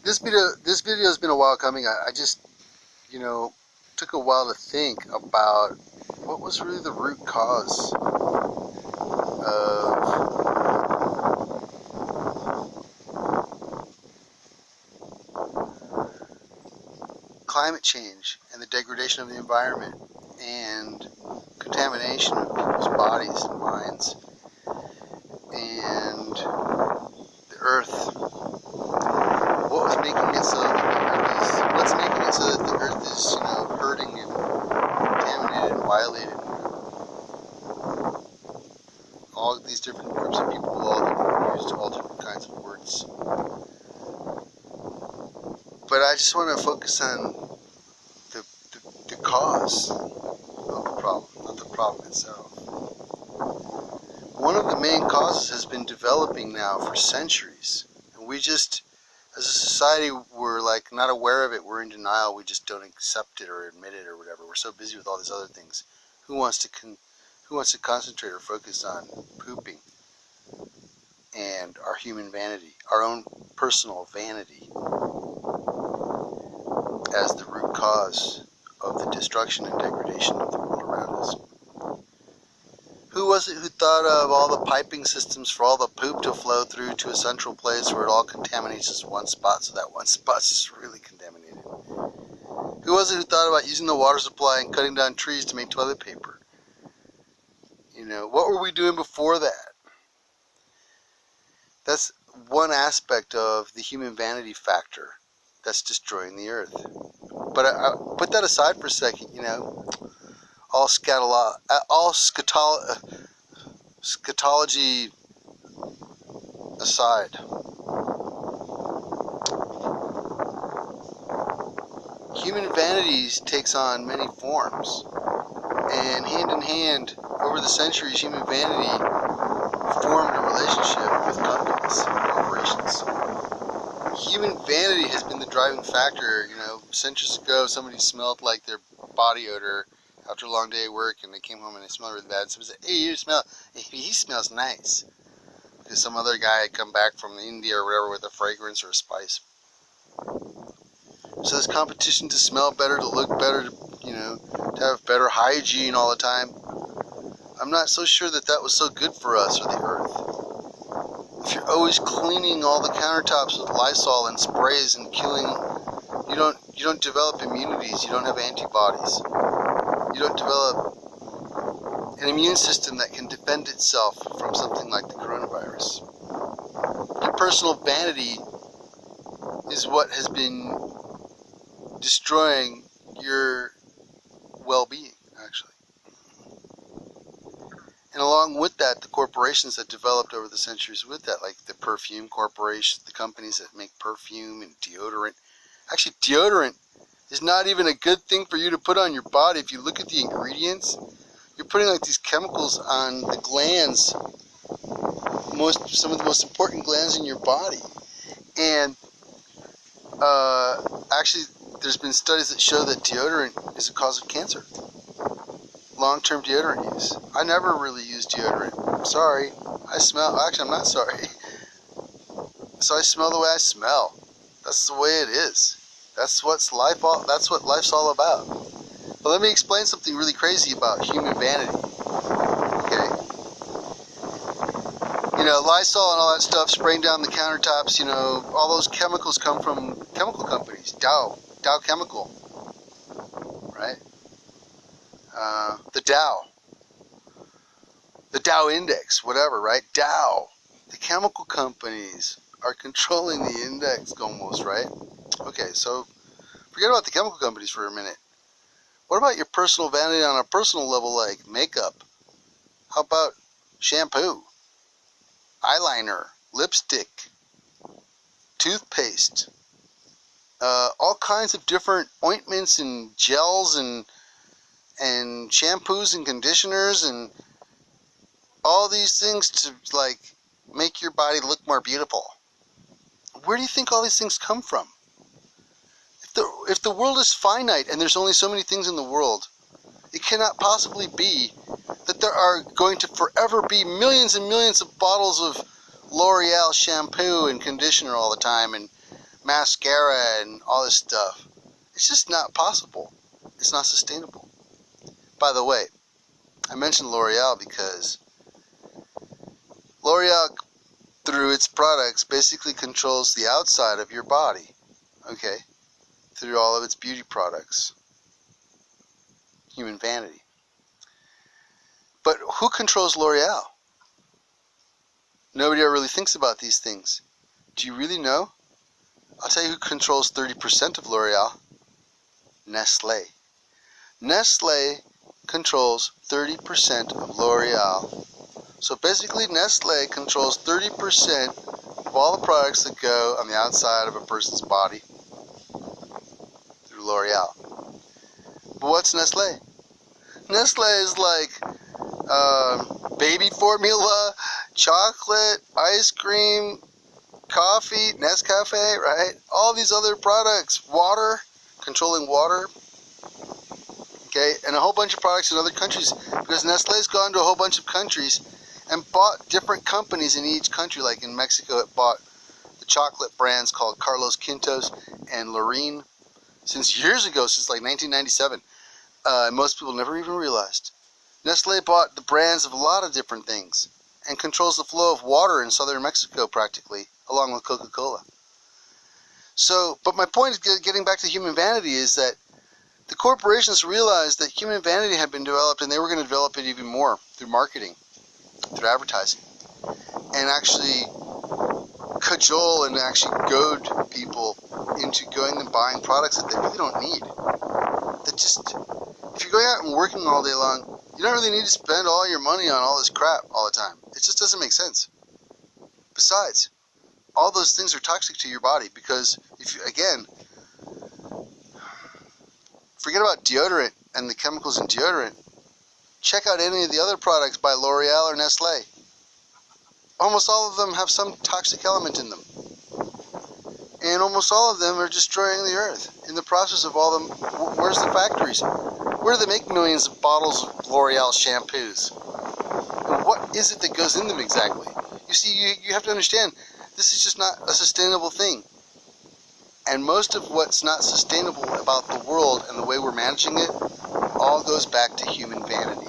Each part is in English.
This video has been a while coming. I just, took a while to think about what was really the root cause of climate change and the degradation of the environment and contamination of people's bodies and minds and the earth. What's making it so that the earth is, hurting and contaminated and violated? All of these different groups of people all used all different kinds of words. But I just want to focus on the cause of the problem, not the problem itself. One of the main causes has been developing now for centuries, and we just, as a society, we're like not aware of it. We're in denial. We just don't accept it or admit it or whatever. We're so busy with all these other things. Who wants to concentrate or focus on pooping and our human vanity, our own personal vanity, as the root cause of the destruction and degradation of the world around us? Who was it who thought of all the piping systems for all the poop to flow through to a central place where it all contaminates just one spot, so that one spot's just really contaminated? Who was it who thought about using the water supply and cutting down trees to make toilet paper? What were we doing before that? That's one aspect of the human vanity factor that's destroying the earth. But I put that aside for a second, all scatology aside. Human vanity takes on many forms, and hand in hand, over the centuries, human vanity formed a relationship with companies and corporations. Human vanity has been the driving factor. Centuries ago, somebody smelled like their body odor after a long day of work, and they came home and they smelled really bad. Somebody said, "Hey, he smells nice," because some other guy had come back from India or whatever with a fragrance or a spice. So this competition to smell better, to look better, to have better hygiene all the time. I'm not so sure that was so good for us or the earth. If you're always cleaning all the countertops with Lysol and sprays and killing, you don't develop immunities. You don't have antibodies. You don't develop an immune system that can defend itself from something like the coronavirus. Your personal vanity is what has been destroying your well-being, actually. And along with that, the corporations that developed over the centuries with that, like the perfume corporations, the companies that make perfume and deodorant. Actually, deodorant is not even a good thing for you to put on your body. If you look at the ingredients, you're putting like these chemicals on the glands, some of the most important glands in your body. And actually, there's been studies that show that deodorant is a cause of cancer. Long-term deodorant use. I never really use deodorant. I'm sorry. Actually, I'm not sorry. So I smell the way I smell. That's the way it is. That's what life's all about. But let me explain something really crazy about human vanity. Okay? Lysol and all that stuff spraying down the countertops, all those chemicals come from chemical companies. Dow Chemical. Right? The Dow Index, whatever, right? Dow. The chemical companies are controlling the index almost, right? Okay, so forget about the chemical companies for a minute. What about your personal vanity on a personal level, like makeup? How about shampoo, eyeliner, lipstick, toothpaste, all kinds of different ointments and gels and shampoos and conditioners and all these things to make your body look more beautiful. Where do you think all these things come from? If the world is finite and there's only so many things in the world, it cannot possibly be that there are going to forever be millions and millions of bottles of L'Oreal shampoo and conditioner all the time, and mascara and all this stuff. It's just not possible. It's not sustainable. By the way, I mentioned L'Oreal because L'Oreal, through its products, basically controls the outside of your body, okay, through all of its beauty products. Human vanity. But who controls L'Oreal? Nobody ever really thinks about these things. Do you really know? I'll tell you who controls 30% of L'Oreal. Nestlé. Nestlé controls 30% of L'Oreal. So basically Nestlé controls 30% of all the products that go on the outside of a person's body through L'Oreal. But what's Nestlé? Nestlé is like baby formula, chocolate, ice cream, coffee, Nescafe, right? All these other products, water, controlling water, okay, and a whole bunch of products in other countries, because Nestlé's gone to a whole bunch of countries and bought different companies in each country. Like in Mexico, it bought the chocolate brands called Carlos Quintos and Lorene since years ago, since like 1997. Most people never even realized. Nestlé bought the brands of a lot of different things and controls the flow of water in southern Mexico practically, along with Coca-Cola. So, but my point is, getting back to human vanity, is that the corporations realized that human vanity had been developed, and they were going to develop it even more through marketing, through advertising, and actually cajole and actually goad people into going and buying products that they really don't need. That just, if you're going out and working all day long, you don't really need to spend all your money on all this crap all the time. It just doesn't make sense. Besides, all those things are toxic to your body, because if you, again, forget about deodorant and the chemicals in deodorant. Check out any of the other products by L'Oreal or Nestlé. Almost all of them have some toxic element in them. And almost all of them are destroying the earth. In the process of all of them, where's the factories? Where do they make millions of bottles of L'Oreal shampoos? And what is it that goes in them exactly? You see, you have to understand, this is just not a sustainable thing. And most of what's not sustainable about the world and the way we're managing it all goes back to human vanity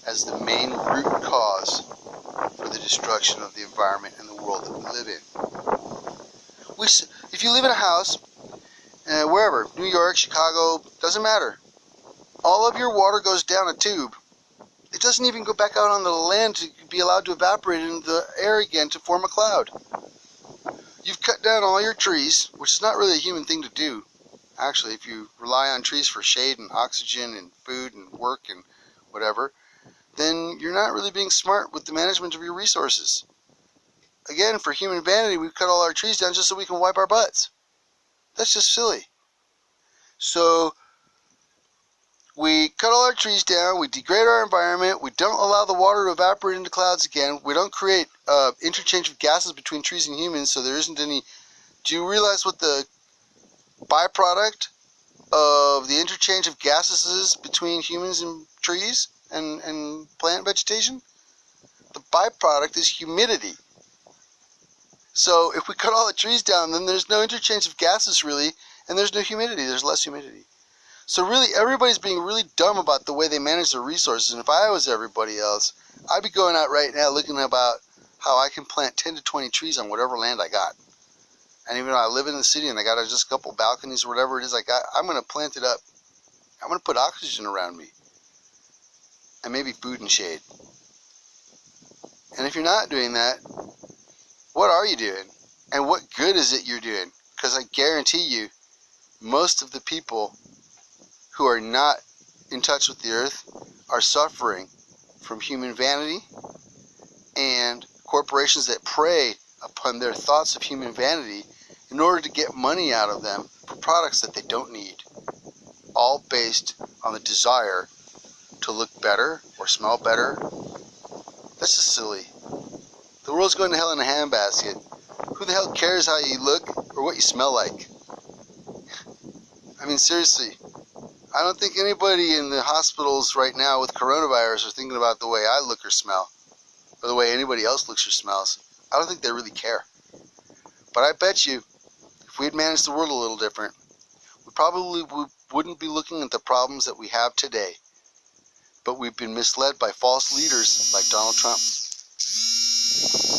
as the main root cause for the destruction of the environment and the world that we live in. If you live in a house, wherever, New York, Chicago, doesn't matter, all of your water goes down a tube. It doesn't even go back out on the land to be allowed to evaporate into the air again to form a cloud. You've cut down all your trees, which is not really a human thing to do. Actually, if you rely on trees for shade and oxygen and food and work and whatever, then you're not really being smart with the management of your resources. Again, for human vanity, we've cut all our trees down just so we can wipe our butts. That's just silly. So, we cut all our trees down, we degrade our environment, we don't allow the water to evaporate into clouds again, we don't create interchange of gases between trees and humans, so there isn't any. Do you realize what the byproduct of the interchange of gases is between humans and trees and plant vegetation? The byproduct is humidity. So if we cut all the trees down, then there's no interchange of gases really, and there's no humidity, there's less humidity. So really, everybody's being really dumb about the way they manage their resources, and if I was everybody else, I'd be going out right now looking about how I can plant 10 to 20 trees on whatever land I got. And even though I live in the city and I got just a couple balconies or whatever it is I got, I'm going to plant it up. I'm going to put oxygen around me. And maybe food and shade. And if you're not doing that, what are you doing? And what good is it you're doing? Because I guarantee you, most of the people who are not in touch with the earth are suffering from human vanity and corporations that prey upon their thoughts of human vanity in order to get money out of them for products that they don't need, all based on the desire to look better or smell better. That's just silly. The world's going to hell in a handbasket. Who the hell cares how you look or what you smell like? I mean, seriously, I don't think anybody in the hospitals right now with coronavirus are thinking about the way I look or smell, or the way anybody else looks or smells. I don't think they really care. But I bet you, if we had managed the world a little different, we probably wouldn't be looking at the problems that we have today. But we've been misled by false leaders like Donald Trump.